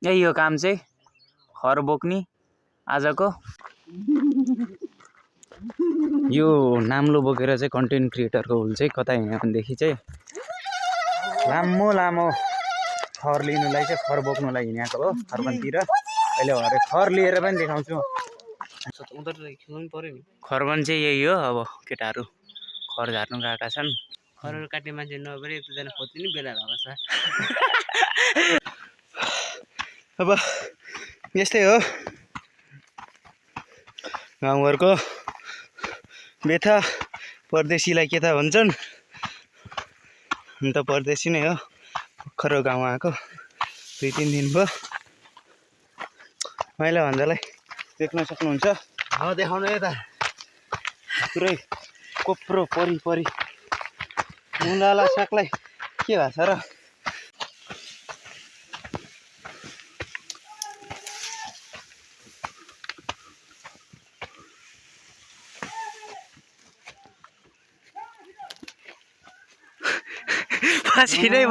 यही हो काम चाहिँ खर बोक्ने आजको यो नाम्लो बोकेर चाहिँ कन्टेन्ट क्रिएटरको हुल चाहिँ कता हिँड्यो भनेदेखि चाहिँ लामो खर लिनुलाई चाहिँ खर बोक्नुलाई हिँडेको हो खरबनतिर अहिले भरे खर लिएर पनि देखाउँछु खरबन चाहिँ यही हो अब केटाहरू खर झार्नु गएका छन् खरहरू काट्ने मान्छे नभएर एकजना खोज्ने नि बेला भएको छ अब यस्तै हो गाउँघरको बेथा परदेशीलाई के त भन्छन् अन्त परदेशी नै हो भर्खर गाउँ आएको 2-3 दिन भयो मैले भन्दालाई देख्न सक्नुहुन्छ देखाउनु यता पुरै कोप्रो परी मुलाला सागलाई के भएको छ र बसिनै